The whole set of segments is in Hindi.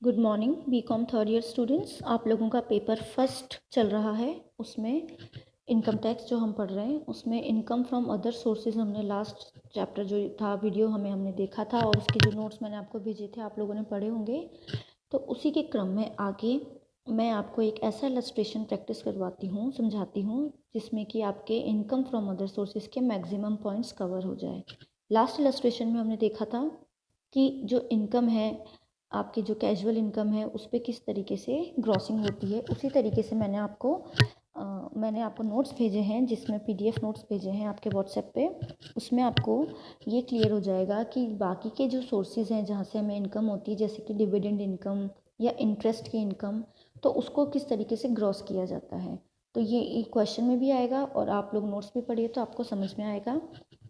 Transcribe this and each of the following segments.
Good morning BCom third year students. आप लोगों का पेपर फर्स्ट चल रहा है। उसमें इनकम टैक्स जो हम पढ़ रहे हैं उसमें इनकम फ्रॉम अदर सोर्सेज हमने लास्ट चैप्टर जो था वीडियो हमने देखा था और उसके जो नोट्स मैंने आपको भेजे थे आप लोगों ने पढ़े होंगे। तो उसी के क्रम में आगे मैं आपको एक ऐसा इलस्ट्रेशन प्रैक्टिस करवाती हूँ, समझाती हूँ जिसमें कि आपके इनकम फ्रॉम अदर सोर्सेज के मैक्सिमम पॉइंट्स कवर हो जाए। लास्ट इलस्ट्रेशन में हमने देखा था कि जो इनकम है, आपकी जो कैजुअल इनकम है उस पर किस तरीके से ग्रॉसिंग होती है। उसी तरीके से मैंने आपको नोट्स भेजे हैं, जिसमें पीडीएफ नोट्स भेजे हैं आपके व्हाट्सएप पे। उसमें आपको ये क्लियर हो जाएगा कि बाकी के जो सोर्सेज हैं जहाँ से हमें इनकम होती है, जैसे कि डिविडेंड इनकम या इंटरेस्ट की इनकम, तो उसको किस तरीके से ग्रॉस किया जाता है। तो ये क्वेश्चन में भी आएगा और आप लोग नोट्स भी पढ़िए तो आपको समझ में आएगा।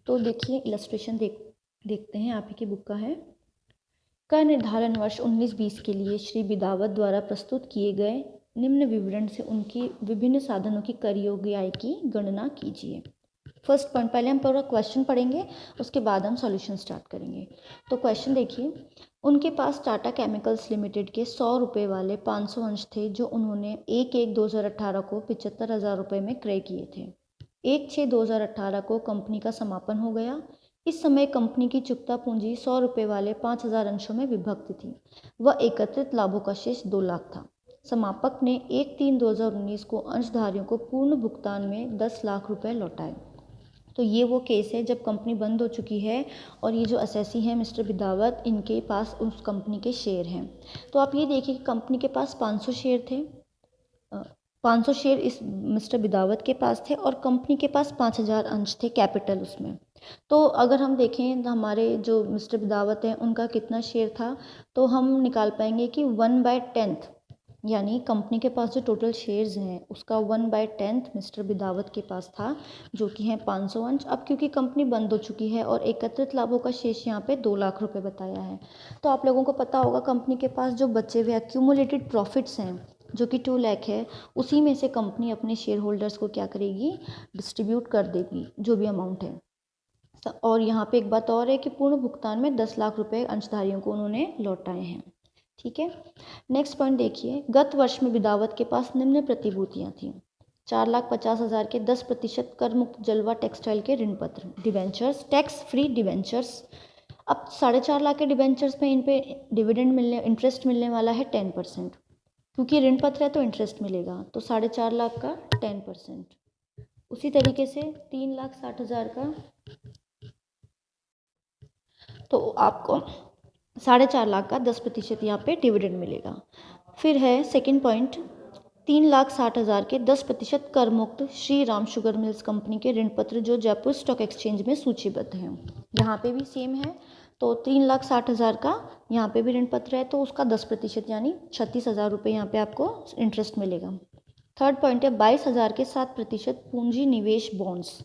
तो देखिए इलस्ट्रेशन देखते हैं, आप ही की बुक का है। कर निर्धारण वर्ष 19-20 के लिए श्री बिदावत द्वारा प्रस्तुत किए गए निम्न विवरण से उनकी विभिन्न साधनों की कर योग्य आय की गणना कीजिए। फर्स्ट पॉइंट, पहले हम पूरा क्वेश्चन पढ़ेंगे, उसके बाद हम सॉल्यूशन स्टार्ट करेंगे। तो क्वेश्चन देखिए, उनके पास टाटा केमिकल्स लिमिटेड के 100 रुपये वाले 500 अंश थे जो उन्होंने 1/1/2018 को 75,000 रुपये में क्रय किए थे। 1/6/2018 को कंपनी का समापन हो गया। इस समय कंपनी की चुकता पूंजी 100 रुपये वाले 5,000 अंशों में विभक्त थी। वह एकत्रित लाभों का शेष 2 लाख था। समापक ने 1/3/2019 को अंशधारियों को पूर्ण भुगतान में 10 लाख रुपए लौटाए। तो ये वो केस है जब कंपनी बंद हो चुकी है और ये जो असेसी हैं मिस्टर बिदावत, इनके पास उस कंपनी के शेयर हैं। तो आप ये देखिए कि कंपनी के पास 500 शेयर थे, 500 शेयर इस मिस्टर बिदावत के पास थे और कंपनी के पास 5,000 अंश थे कैपिटल उसमें। तो अगर हम देखें तो हमारे जो मिस्टर बिदावत हैं उनका कितना शेयर था, तो हम निकाल पाएंगे कि 1/10, यानी कंपनी के पास जो टोटल शेयर्स हैं उसका 1/10 मिस्टर बिदावत के पास था, जो कि हैं 500 अंश। अब क्योंकि कंपनी बंद हो चुकी है और एकत्रित लाभों का शेष यहाँ पे 2 लाख रुपए बताया है, तो आप लोगों को पता होगा कंपनी के पास जो बचे हुए एक्यूमुलेटेड प्रॉफिट्स हैं जो कि 2 लाख है, उसी में से कंपनी अपने शेयर होल्डर्स को क्या करेगी, डिस्ट्रीब्यूट कर देगी जो भी अमाउंट है। और यहाँ पे एक बात और है कि पूर्ण भुगतान में 10 लाख रुपए अंशधारियों को उन्होंने लौटाए हैं। ठीक है, नेक्स्ट पॉइंट देखिए, गत वर्ष में बिदावत के पास निम्न प्रतिभूतियाँ थीं: 4,50,000 के 10% कर मुक्त जलवा टेक्सटाइल के ऋण पत्र, डिवेंचर्स, टैक्स फ्री डिवेंचर्स। अब 4.5 लाख के डिवेंचर्स में इन पे डिविडेंड मिलने, इंटरेस्ट मिलने वाला है 10%, क्योंकि ऋण पत्र है तो इंटरेस्ट मिलेगा। तो 4.5 लाख का 10%। उसी तरीके से 3,60,000 का, तो आपको 4.5 लाख का 10% यहाँ पे डिविडेंड मिलेगा। फिर है सेकंड पॉइंट, 3,60,000 के 10% कर मुक्त Shri Ram sugar mills company के ऋण पत्र जो जयपुर स्टॉक एक्सचेंज में सूचीबद्ध हैं। यहाँ पे भी सेम है, तो 3,60,000 का यहाँ पे भी ऋण पत्र है तो उसका 10% यानी 36,000 रुपये यहाँ पे आपको इंटरेस्ट मिलेगा। थर्ड पॉइंट है 22,000 के 7% पूंजी निवेश बॉन्ड्स।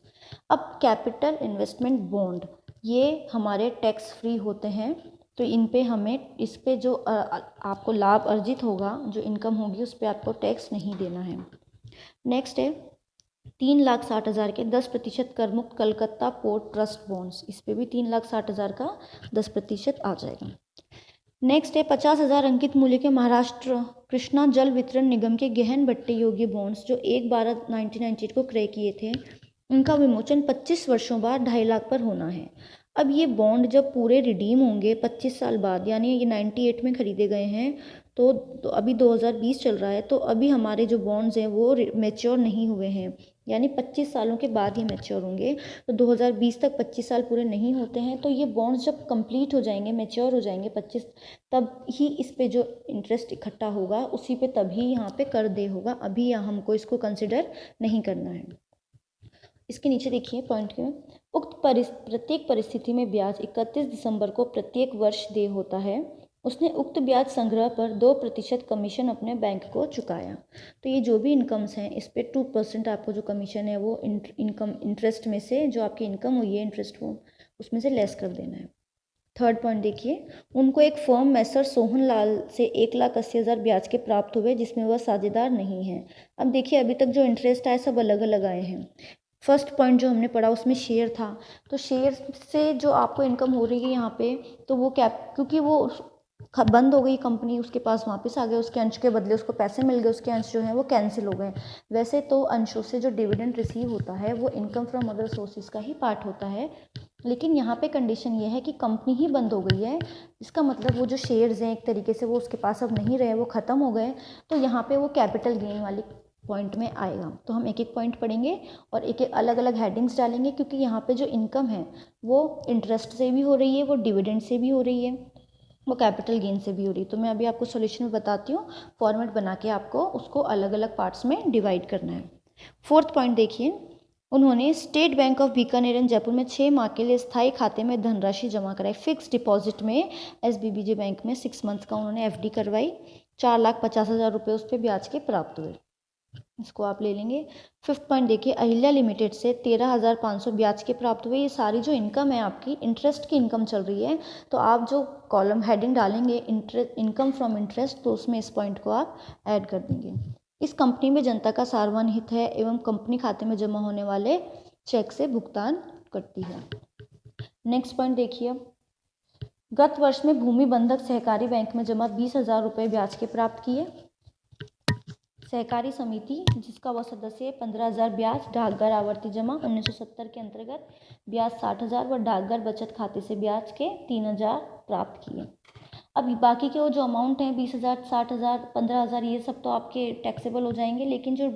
अब कैपिटल इन्वेस्टमेंट बॉन्ड ये हमारे टैक्स फ्री होते हैं, तो इन पे हमें, इस पे जो आपको लाभ अर्जित होगा, जो इनकम होगी उस पर आपको टैक्स नहीं देना है। नेक्स्ट है 3,60,000 के 10% कर मुक्त कलकत्ता पोर्ट ट्रस्ट बॉन्ड्स, इस पे भी 3,60,000 का 10% आ जाएगा। नेक्स्ट है 50,000 अंकित मूल्य के महाराष्ट्र कृष्णा जल वितरण निगम के गहन बट्टे योग्य बॉन्ड्स जो 1/12/1998 को क्रय किए थे, उनका विमोचन 25 वर्षों बाद 2.5 लाख पर होना है। अब ये बॉन्ड जब पूरे रिडीम होंगे 25 साल बाद, यानी ये 98 में खरीदे गए हैं, तो अभी 2020 चल रहा है, तो अभी हमारे जो बॉन्ड्स हैं वो मैच्योर नहीं हुए हैं, यानी 25 सालों के बाद ही मैच्योर होंगे। तो 2020 तक 25 साल पूरे नहीं होते हैं, तो ये बॉन्ड्स जब कंप्लीट हो जाएंगे, मैच्योर हो जाएंगे 25, तब ही इस पे जो इंटरेस्ट इकट्ठा होगा उसी पे तभी यहाँ पे कर दे होगा। अभी यहाँ हमको इसको कंसिडर नहीं करना है। इसके नीचे देखिए पॉइंट के, उक्त प्रत्येक परिस्थिति में ब्याज 31 दिसंबर को प्रत्येक वर्ष देय होता है। उसने उक्त ब्याज संग्रह पर 2% कमीशन अपने बैंक को चुकाया। तो ये जो भी इनकम्स हैं इस पे 2% आपको जो कमीशन है वो इनकम इंटरेस्ट में से, जो आपकी इनकम हुई है इंटरेस्ट वो उसमें से लेस कर देना है। थर्ड पॉइंट देखिए, उनको एक फर्म मैसर सोहन लाल से 1,80,000 ब्याज के प्राप्त हुए जिसमें वह साझेदार नहीं है। अब देखिए अभी तक जो इंटरेस्ट आए सब अलग अलग आए हैं। फर्स्ट पॉइंट जो हमने पढ़ा उसमें शेयर था, तो शेयर से जो आपको इनकम हो रही है यहाँ पे, तो वो क्या, क्योंकि वो बंद हो गई कंपनी, उसके पास वापस आ गए, उसके अंश के बदले उसको पैसे मिल गए, उसके अंश जो हैं वो कैंसिल हो गए। वैसे तो अंशों से जो डिविडेंड रिसीव होता है वो इनकम फ्रॉम अदर सोर्सेज का ही पार्ट होता है, लेकिन यहाँ पे कंडीशन ये है कि कंपनी ही बंद हो गई है, इसका मतलब वो जो शेयर्स हैं एक तरीके से वो उसके पास अब नहीं रहे, वो ख़त्म हो गए, तो यहाँ पे वो कैपिटल गेन वाली पॉइंट में आएगा। तो हम एक एक पॉइंट पढ़ेंगे और एक एक अलग अलग हेडिंग्स डालेंगे, क्योंकि यहाँ पे जो इनकम है वो इंटरेस्ट से भी हो रही है, वो डिविडेंड से भी हो रही है, वो कैपिटल गेन से भी हो रही है। तो मैं अभी आपको सॉल्यूशन में बताती हूँ, फॉर्मेट बना के आपको उसको अलग अलग पार्ट्स में डिवाइड करना है। फोर्थ पॉइंट देखिए, उन्होंने state bank of Bikaner and Jaipur में 6 माह के लिए स्थायी खाते में धनराशि जमा कराई। फिक्स डिपॉजिट में SBBJ बैंक में 6 मंथ का उन्होंने FD करवाई, 4,50,000 रुपये उस पर ब्याज के प्राप्त हुए, इसको आप ले लेंगे। फिफ्थ पॉइंट देखिए, अहिल्या लिमिटेड से 13,500 ब्याज के प्राप्त हुए। ये सारी जो इनकम है आपकी इंटरेस्ट की इनकम चल रही है, तो आप जो कॉलम हेडिंग डालेंगे इनकम फ्रॉम इंटरेस्ट, तो उसमें इस पॉइंट को आप ऐड कर देंगे। इस कंपनी में जनता का सार्वजनिक हित है एवं कंपनी खाते में जमा होने वाले चेक से भुगतान करती है। नेक्स्ट पॉइंट देखिए, गत वर्ष में भूमि बंधक सहकारी बैंक में जमा 20,000 रुपये ब्याज के प्राप्त किए। सहकारी समिति जिसका वह सदस्य है 15,000 ब्याज, डाकघर आवर्ती जमा 1970 के अंतर्गत ब्याज 60,000 व डाकघर बचत खाते से ब्याज के 3,000 प्राप्त किए। अब बाकी के वो जो अमाउंट हैं 20,000, 60,000, 15,000 ये सब तो आपके टैक्सेबल हो जाएंगे, लेकिन जो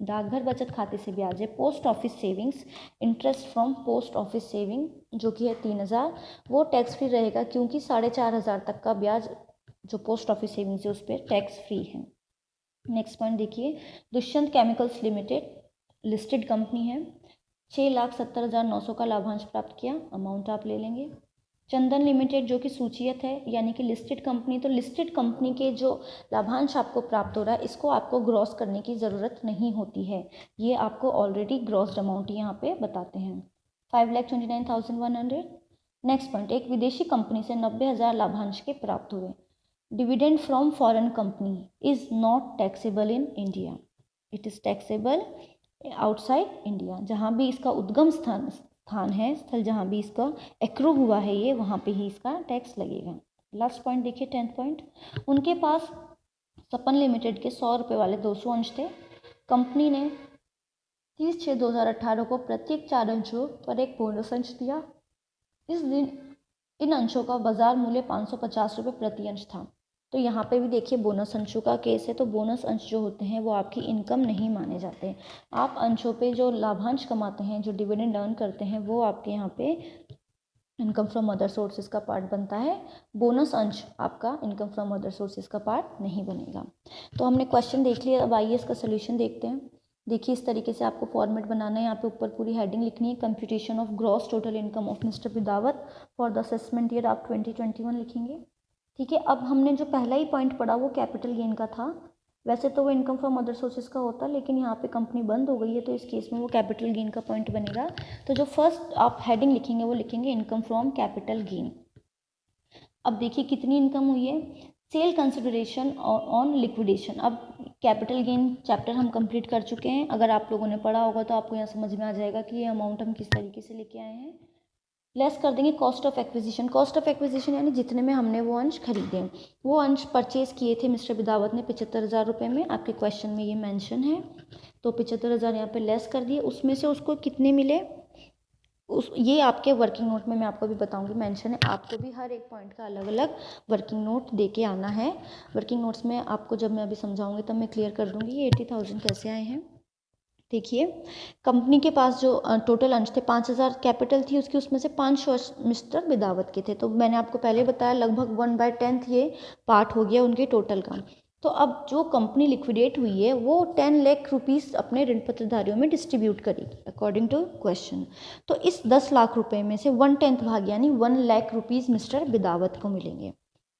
डाकघर बचत खाते से ब्याज है, post office savings, interest from post office saving जो कि है 3,000, वो टैक्स फ्री रहेगा, क्योंकि 4,500 तक का ब्याज जो पोस्ट ऑफिस सेविंग्स है उस पर टैक्स फ्री है। नेक्स्ट पॉइंट देखिए, Dushyant chemicals limited listed company है, 6,70,900 का लाभांश प्राप्त किया, अमाउंट आप ले लेंगे। चंदन लिमिटेड जो कि सूचीयत है यानी कि लिस्टेड कंपनी, तो लिस्टेड कंपनी के जो लाभांश आपको प्राप्त हो रहा है इसको आपको ग्रॉस करने की ज़रूरत नहीं होती है, ये आपको ऑलरेडी ग्रॉस अमाउंट यहाँ पे बताते हैं, 5,29,100। नेक्स्ट पॉइंट, एक विदेशी कंपनी से 90,000 लाभांश के प्राप्त हुए। Dividend from foreign company is not taxable in India, it is taxable outside India. जहाँ भी इसका उद्गम स्थान है, स्थल जहाँ भी इसका एक्रू हुआ है ये, वहाँ पे ही इसका टैक्स लगेगा। लास्ट पॉइंट देखिए, 10th पॉइंट, उनके पास सपन लिमिटेड के 100 रुपये वाले 200 अंश थे। कंपनी ने 30/6/2018 को प्रत्येक 4 अंशों पर एक बोनस अंश दिया। इस दिन इन अंशों का बाजार मूल्य 550 रुपये प्रति अंश था। तो यहाँ पे भी देखिए बोनस अंशों का केस है, तो बोनस अंश जो होते हैं वो आपकी इनकम नहीं माने जाते। आप अंशों पे जो लाभांश कमाते हैं, जो डिविडेंड अर्न करते हैं, वो आपके यहाँ पे इनकम फ्रॉम अदर सोर्सेज का पार्ट बनता है। बोनस अंश आपका इनकम फ्रॉम अदर सोर्सेज का पार्ट नहीं बनेगा। तो हमने क्वेश्चन देख लिया, अब आइए इसका सोल्यूशन देखते हैं। देखिए इस तरीके से आपको फॉर्मेट बनाना है, यहाँ पे ऊपर पूरी हेडिंग लिखनी है, computation of gross total income of mister Bidawat for the assessment year आप 2021 लिखेंगे। ठीक है, अब हमने जो पहला ही पॉइंट पढ़ा वो कैपिटल गेन का था, वैसे तो वो इनकम फ्रॉम अदर सोर्सेज का होता, लेकिन यहाँ पे कंपनी बंद हो गई है तो इस केस में वो कैपिटल गेन का पॉइंट बनेगा। तो जो फर्स्ट आप हेडिंग लिखेंगे वो लिखेंगे इनकम फ्रॉम कैपिटल गेन। अब देखिए कितनी इनकम हुई है, सेल कंसिडरेशन ऑन लिक्विडेशन। अब कैपिटल गेन चैप्टर हम कंप्लीट कर चुके हैं, अगर आप लोगों ने पढ़ा होगा तो आपको यहाँ समझ में आ जाएगा कि ये अमाउंट हम किस तरीके से लेके आए हैं। लेस कर देंगे cost of acquisition. Cost of acquisition यानी जितने में हमने वो अंश खरीदे, वो अंश परचेज किए थे मिस्टर बिदावत ने 75,000 रुपये में, आपके क्वेश्चन में ये मेंशन है, तो 75,000 यहाँ पे लेस कर दिए। उसमें से उसको कितने मिले, ये आपके वर्किंग नोट में मैं आपको भी बताऊंगी, मेंशन है, आपको भी हर एक पॉइंट का अलग अलग वर्किंग नोट दे के आना है। वर्किंग नोट्स में आपको जब मैं अभी समझाऊंगी तब मैं क्लियर कर दूंगी ये 80,000 कैसे आए हैं। देखिए कंपनी के पास जो टोटल अंश थे 5,000 कैपिटल थी उसकी, उसमें से 500 मिस्टर बिदावत के थे, तो मैंने आपको पहले बताया लगभग 1/10 ये पार्ट हो गया उनके टोटल का। तो अब जो कंपनी लिक्विडेट हुई है वो 10 लाख रुपीज़ अपने ऋण पत्रधारियों में डिस्ट्रीब्यूट करेगी अकॉर्डिंग टू क्वेश्चन। तो इस 10 लाख रुपए में से 1/10 भाग यानी 1 लाख रुपीज़ मिस्टर बिदावत को मिलेंगे।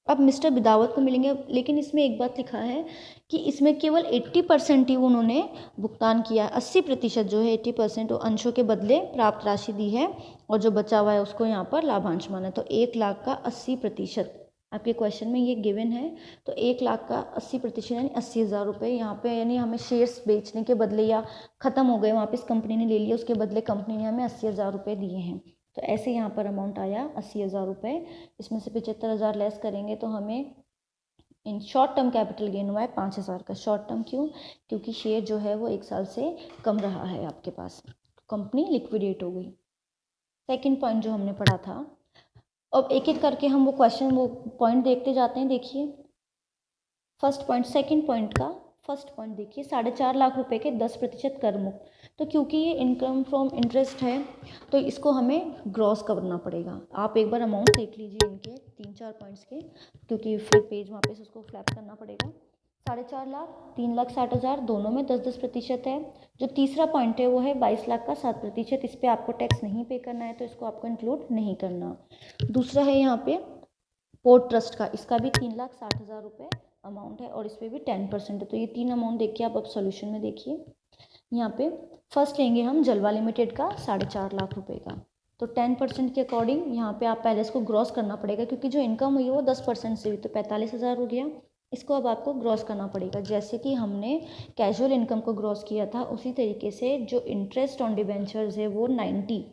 अब मिस्टर बिदावत को मिलेंगे, लेकिन इसमें एक बात लिखा है कि इसमें केवल 80% ही उन्होंने भुगतान किया है, 80% जो है 80% अंशों के बदले प्राप्त राशि दी है, और जो बचा हुआ है उसको यहाँ पर लाभांश माना। तो 1 लाख का 80% आपके क्वेश्चन में ये गिवन है, तो 1 लाख का 80% यानी 80,000 रुपये यहाँ पे, यानी हमें शेयर्स बेचने के बदले या ख़त्म हो गए वापस कंपनी ने ले लिया, उसके बदले कंपनी ने हमें 80,000 रुपये दिए हैं। तो ऐसे यहाँ पर अमाउंट आया 80,000 रुपये। इसमें से 75,000 लेस करेंगे तो हमें in short term capital gain हुआ है 5,000 का। शॉर्ट टर्म क्यों? क्योंकि शेयर जो है वो 1 साल से कम रहा है आपके पास, कंपनी लिक्विडेट हो गई। सेकंड पॉइंट जो हमने पढ़ा था, अब एक एक करके हम वो पॉइंट देखते जाते हैं। देखिए फर्स्ट पॉइंट, सेकंड पॉइंट का फर्स्ट पॉइंट देखिए, 4.5 लाख रुपए के 10% कर मुक्त। तो क्योंकि ये इनकम फ्रॉम इंटरेस्ट है तो इसको हमें ग्रॉस करना पड़ेगा। आप एक बार अमाउंट देख लीजिए इनके 3-4 पॉइंट्स के, क्योंकि फिर पेज वहाँ पे से उसको फ्लैप करना पड़ेगा। 4.5 लाख, 3,60,000 दोनों में 10% है। जो तीसरा पॉइंट है वो है 22 लाख का 7%। इस पर आपको टैक्स नहीं पे करना है तो इसको आपको इंक्लूड नहीं करना। दूसरा है यहाँ पे पोर्ट ट्रस्ट का, इसका भी 3,60,000 रुपये अमाउंट है और इस पर भी 10% है। तो ये 3 अमाउंट देखिए आप अब सोल्यूशन में देखिए। यहाँ पे फर्स्ट लेंगे हम जलवा लिमिटेड का 4.5 लाख रुपए का। तो 10% के अकॉर्डिंग यहाँ पे आप पहले इसको ग्रॉस करना पड़ेगा, क्योंकि जो इनकम हुई है वो 10% से हुई, तो 45,000 हो गया। इसको अब आपको ग्रॉस करना पड़ेगा, जैसे कि हमने कैजुअल इनकम को ग्रॉस किया था उसी तरीके से जो इंटरेस्ट ऑन डिबेंचर्स है वो 90,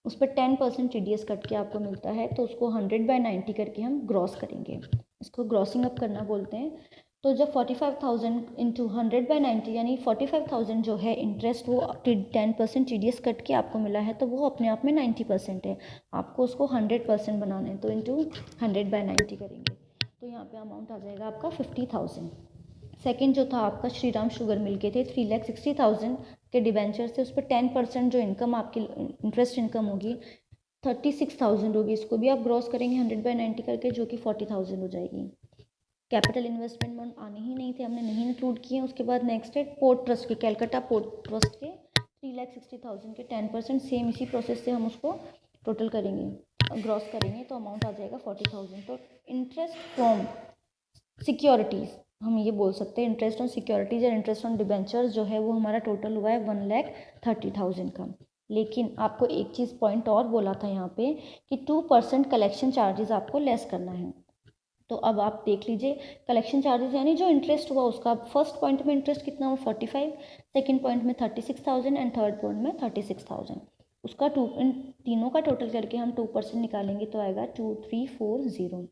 उस पर 10% TDS कट के आपको मिलता है, तो उसको 100/90 करके हम ग्रॉस करेंगे। इसको ग्रॉसिंग अप करना बोलते हैं। तो जब 45,000 इंटू 100/90 यानी 45,000 जो है इंटरेस्ट वो 10% TDS कट के आपको मिला है, तो वो अपने आप में 90% है। आपको उसको 100% बनाना है तो इंटू 100/90 करेंगे, तो यहाँ पे अमाउंट आ जाएगा आपका 50,000। सेकेंड जो था आपका श्रीराम शुगर मिल के थे 3,60,000 के डिबेंचर से, उस पर 10% जो इनकम आपकी इंटरेस्ट इनकम होगी 36,000 होगी। इसको भी आप ग्रॉस करेंगे 100/90 करके, जो कि 40,000 हो जाएगी। कैपिटल इन्वेस्टमेंट अमाउंट आने ही नहीं थे, हमने नहीं इंक्लूड किए। उसके बाद नेक्स्ट है पोर्ट ट्रस्ट के, कैलकाटा पोर्ट ट्रस्ट के 3,60,000 के 10%, सेम इसी प्रोसेस से हम उसको टोटल करेंगे, ग्रॉस करेंगे तो अमाउंट आ जाएगा 40,000। तो इंटरेस्ट फ्रॉम सिक्योरिटीज़ हम ये बोल सकते हैं, इंटरेस्ट ऑन सिक्योरिटीज़ और इंटरेस्ट ऑन डिबेंचर्स जो है वो हमारा टोटल हुआ है 1,30,000 का। लेकिन आपको एक चीज़ पॉइंट और बोला था यहाँ पे कि 2% कलेक्शन चार्जेस आपको लेस करना है। तो अब आप देख लीजिए कलेक्शन चार्जेस यानी जो इंटरेस्ट हुआ उसका, फर्स्ट पॉइंट में इंटरेस्ट कितना हुआ 45, सेकंड पॉइंट में 36,000 एंड थर्ड पॉइंट में 36,000। उसका इन तीनों का टोटल करके हम 2% निकालेंगे तो आएगा 2,340।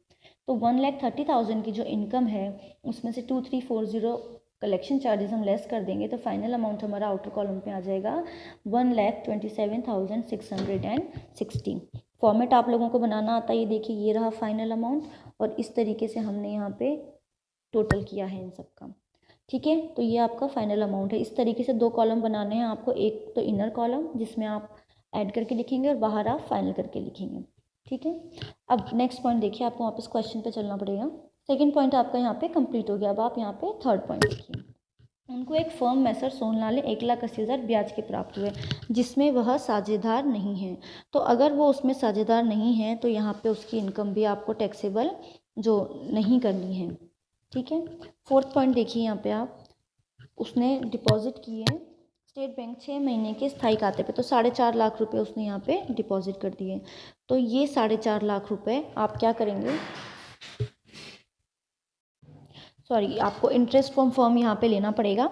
तो 1,30,000 की जो इनकम है उसमें से 2,340 कलेक्शन चार्जेस हम लेस कर देंगे तो फाइनल अमाउंट हमारा आउटर कॉलम पे आ जाएगा 1,27,660। फॉर्मेट आप लोगों को बनाना आता है, ये देखिए ये रहा फाइनल अमाउंट और इस तरीके से हमने यहाँ पे टोटल किया है इन सब का। ठीक है, तो ये आपका फाइनल अमाउंट है। इस तरीके से 2 कॉलम बनाने हैं आपको, एक तो इनर कॉलम जिसमें आप ऐड करके लिखेंगे और बाहर आप फाइनल करके लिखेंगे। ठीक है, अब नेक्स्ट पॉइंट देखिए, आपको वापस क्वेश्चन पे चलना पड़ेगा। सेकंड पॉइंट आपका यहाँ पे कंप्लीट हो गया। अब आप यहाँ पे थर्ड पॉइंट देखिए, उनको एक फर्म मैसर सोनलाल 1,80,000 ब्याज के प्राप्त हुए जिसमें वह साझेदार नहीं है। तो अगर वो उसमें साझेदार नहीं है तो यहाँ पे उसकी इनकम भी आपको टैक्सेबल जो नहीं करनी है। ठीक है, फोर्थ पॉइंट देखिए यहाँ पे आप, उसने डिपॉजिट किए हैं स्टेट बैंक 6 महीने के स्थायी खाते पे, तो 4.5 लाख रुपए उसने यहाँ पे डिपॉजिट कर दिए। तो ये 4.5 लाख रुपए आप क्या करेंगे, सॉरी आपको इंटरेस्ट फ्रॉम फर्म यहाँ पे लेना पड़ेगा,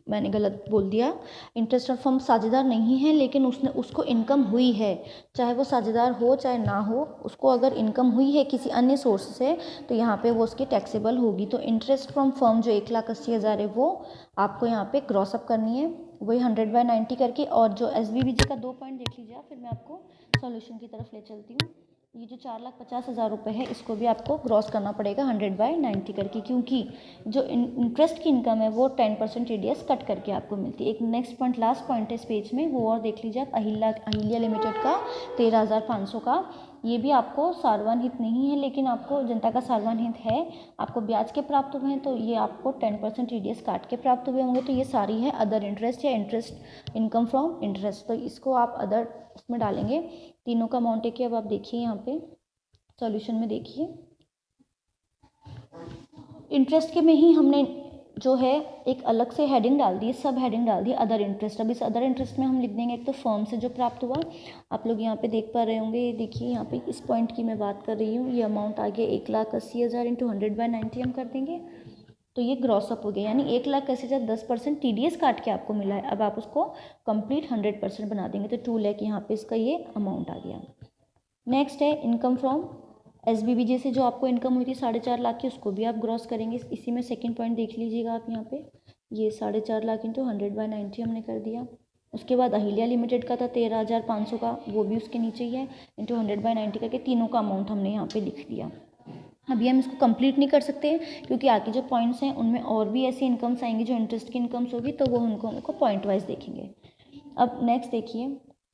मैंने गलत बोल दिया। इंटरेस्ट ऑफ फर्म साझेदार नहीं है लेकिन उसको इनकम हुई है, चाहे वो साझेदार हो चाहे ना हो, उसको अगर इनकम हुई है किसी अन्य सोर्स से तो यहाँ पे वो उसकी टैक्सेबल होगी। तो इंटरेस्ट फ्रॉम फर्म जो 1,80,000 है वो आपको यहाँ पे क्रॉस अप करनी है, वही 100/90 करके। और जो SBBG का 2 पॉइंट देख लीजिए आप, फिर मैं आपको सॉल्यूशन की तरफ ले चलती हूँ। ये जो 4,50,000 रुपये है इसको भी आपको क्रॉस करना पड़ेगा 100/90 करके, क्योंकि जो इंटरेस्ट की इनकम है वो 10% TDS कट करके आपको मिलती है। एक नेक्स्ट पॉइंट लास्ट पॉइंट है इस पेज में, वो और देख लीजिए आप, अहिल्या लिमिटेड का 13,500 का। ये भी आपको सार्वजनिक हित नहीं है लेकिन आपको जनता का सार्वजनिक हित है, आपको ब्याज के प्राप्त हुए हैं तो ये आपको 10% TDS काट के प्राप्त हुए होंगे। तो ये सारी है अदर इंटरेस्ट या इंटरेस्ट इनकम फ्रॉम इंटरेस्ट, तो इसको आप अदर उसमें डालेंगे। तीनों का अमाउंट है कि अब आप देखिए यहाँ पे सॉल्यूशन में देखिए, इंटरेस्ट के में ही हमने जो है एक अलग से हेडिंग डाल दी, सब हेडिंग डाल दी अदर इंटरेस्ट। अब इस अदर इंटरेस्ट में हम लिख देंगे एक तो फर्म से जो प्राप्त हुआ, आप लोग यहाँ पे देख पा रहे होंगे, देखिए यहाँ पे इस पॉइंट की मैं बात कर रही हूँ, ये अमाउंट आ गया 1,80,000 इंटू 100/90 हम कर देंगे तो ये ग्रॉस अप हो गया, यानी 1,80,000 10% TDS काट के आपको मिला है। अब आप उसको कंप्लीट 100% बना देंगे तो 2 लाख यहाँ पे इसका ये अमाउंट आ गया। नेक्स्ट है इनकम फ्रॉम SBBJ से जो आपको इनकम हुई थी 4.5 लाख की, उसको भी आप ग्रॉस करेंगे। इसी में सेकंड पॉइंट देख लीजिएगा आप यहाँ पे, ये 4.5 लाख इंटू 100/90 हमने कर दिया। उसके बाद अहिल्या लिमिटेड का था 13,500 का, वो भी उसके नीचे ही है, इंटू 100/90 करके तीनों का अमाउंट हमने यहाँ पे लिख दिया। अभी हम इसको कंप्लीट नहीं कर सकते क्योंकि आगे जो पॉइंट्स हैं उनमें और भी ऐसी इनकम्स आएंगी जो इंटरेस्ट की इनकम्स होगी, तो वो उनको पॉइंट वाइज देखेंगे। अब नेक्स्ट देखिए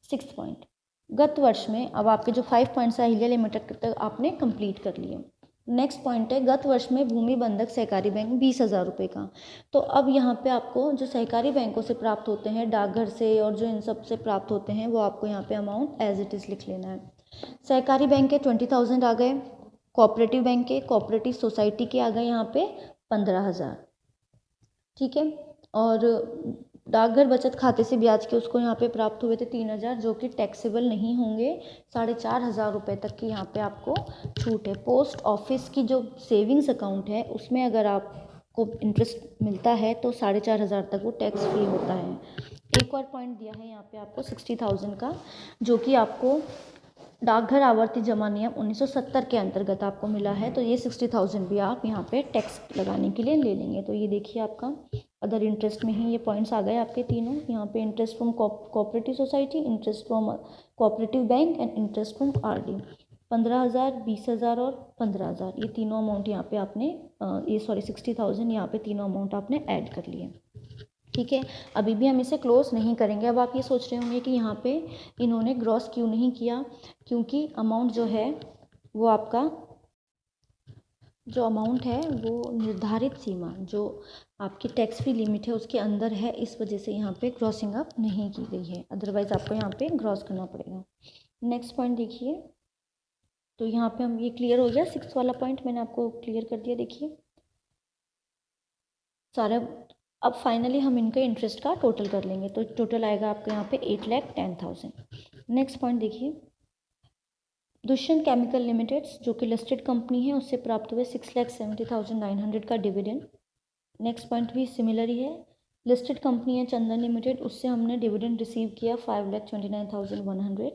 6th पॉइंट, गत वर्ष में, अब आपके जो 5 पॉइंट्स है अहिल्या लिमिटेड तक आपने कंप्लीट कर लिए। नेक्स्ट पॉइंट है गत वर्ष में भूमि बंधक सहकारी बैंक 20,000 रुपये का। तो अब यहाँ पे आपको जो सहकारी बैंकों से प्राप्त होते हैं, डाकघर से और जो इन सब से प्राप्त होते हैं, वो आपको यहाँ पे अमाउंट एज इट इज़ लिख लेना है। सहकारी बैंक के 20,000 आ गए, कोऑपरेटिव बैंक के, कोऑपरेटिव सोसाइटी के आ गए यहाँ पे 15,000, ठीक है। और डाकघर बचत खाते से ब्याज के उसको यहाँ पे प्राप्त हुए थे 3,000, जो कि टैक्सेबल नहीं होंगे। 4,500 रुपये तक की यहाँ पे आपको छूट है। पोस्ट ऑफिस की जो सेविंग्स अकाउंट है उसमें अगर आपको इंटरेस्ट मिलता है तो 4,500 तक वो टैक्स फ्री होता है। एक और पॉइंट दिया है यहाँ पे आपको 60,000 का, जो कि आपको डाकघर आवर्ती जमा नियम 1970 के अंतर्गत आपको मिला है, तो ये 60,000 भी आप यहाँ पे टैक्स लगाने के लिए ले लेंगे। तो ये देखिए आपका अदर इंटरेस्ट में ही ये पॉइंट्स आ गए आपके तीनों यहाँ पे, interest from cooperative society, interest from cooperative bank and interest from RD। 15,000, 20,000 और 15,000, ये तीनों अमाउंट यहाँ पे आपने 60,000 यहाँ पे तीनों अमाउंट आपने ऐड कर लिए, ठीक है। अभी भी हम इसे क्लोज नहीं करेंगे। अब आप ये सोच रहे होंगे कि यहाँ पे इन्होंने ग्रॉस क्यों नहीं किया, क्योंकि अमाउंट जो है वो आपका जो अमाउंट है वो निर्धारित सीमा जो आपकी टैक्स फ्री लिमिट है उसके अंदर है, इस वजह से यहाँ पे क्रॉसिंग अप नहीं की गई है, अदरवाइज आपको यहाँ पे ग्रॉस करना पड़ेगा। नेक्स्ट पॉइंट देखिए, तो यहाँ पे हम ये क्लियर हो गया 6th वाला पॉइंट मैंने आपको क्लियर कर दिया। देखिए सारा, अब फाइनली हम इनके इंटरेस्ट का टोटल कर लेंगे, तो टोटल आएगा आपको यहाँ पे 8,10,000। नेक्स्ट पॉइंट देखिए, दुष्यंत केमिकल लिमिटेड जो कि लिस्टेड कंपनी है उससे प्राप्त हुए 6,70,900 का डिविडेंड। नेक्स्ट पॉइंट भी सिमिलर ही है, लिस्टेड कंपनी है चंदन लिमिटेड, उससे हमने डिविडेंड रिसीव किया 5,29,100।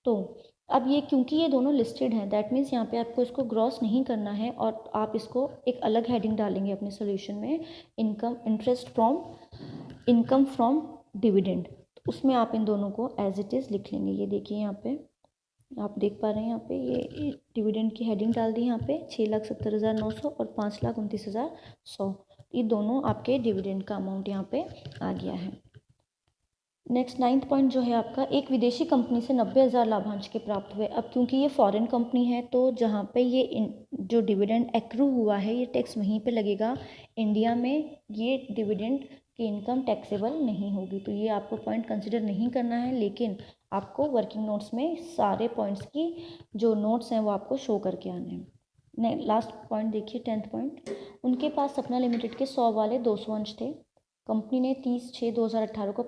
तो अब ये क्योंकि ये दोनों लिस्टेड हैं, दैट मीन्स यहाँ पे आपको इसको ग्रॉस नहीं करना है और आप इसको एक अलग हेडिंग डालेंगे अपने सोल्यूशन में, इनकम फ्रॉम डिविडेंड, उसमें आप इन दोनों को एज इट इज़ लिख लेंगे। ये देखिए यहाँ पे आप देख पा रहे हैं, यहाँ पे ये डिविडेंड की हेडिंग डाल दी यहाँ पे 6,70,900 और 5,29,100, ये दोनों आपके डिविडेंड का अमाउंट यहाँ पे आ गया है। नेक्स्ट 9th पॉइंट जो है आपका, एक विदेशी कंपनी से 90,000 लाभांश के प्राप्त हुए। अब क्योंकि ये फॉरेन कंपनी है तो जहाँ पे ये जो डिविडेंड एक्रू हुआ है ये टैक्स वहीं पे लगेगा, इंडिया में ये डिविडेंड की इनकम टैक्सेबल नहीं होगी, तो ये आपको पॉइंट कंसिडर नहीं करना है। लेकिन आपको वर्किंग नोट्स में सारे पॉइंट्स की जो नोट्स हैं वो आपको शो करके आने हैं। लास्ट पॉइंट देखिए 10th पॉइंट, उनके पास सपना लिमिटेड के 100 वाले 200 अंश थे। कंपनी ने 30/6/2018 को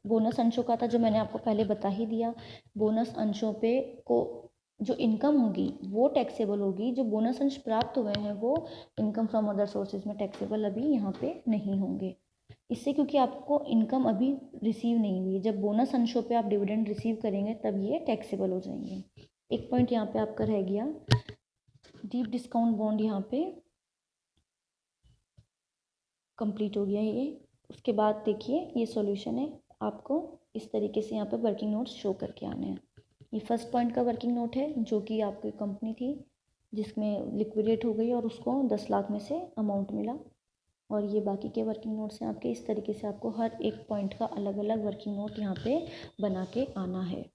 बोनस अंशों का था, जो मैंने आपको पहले बता ही दिया। बोनस अंशों पे को जो इनकम होगी वो टैक्सेबल होगी, जो बोनस अंश प्राप्त हुए हैं वो इनकम फ्रॉम अदर सोर्सेज में टैक्सेबल अभी यहाँ पे नहीं होंगे। इससे क्योंकि आपको इनकम अभी रिसीव नहीं हुई, जब बोनस अंशों पे आप डिविडेंड रिसीव करेंगे तब ये टैक्सेबल हो जाएंगे। एक पॉइंट यहाँ पे आपका रह गया, डीप डिस्काउंट बॉन्ड यहाँ पे कंप्लीट हो गया ये। उसके बाद देखिए ये सॉल्यूशन है, आपको इस तरीके से यहाँ पे वर्किंग नोट्स शो करके आने हैं। ये फर्स्ट पॉइंट का वर्किंग नोट है जो कि आपकी कंपनी थी जिसमें लिक्विडेट हो गई और उसको 10 लाख में से अमाउंट मिला, और ये बाकी के वर्किंग नोट्स हैं आपके। इस तरीके से आपको हर एक पॉइंट का अलग अलग वर्किंग नोट यहाँ पे बना के आना है।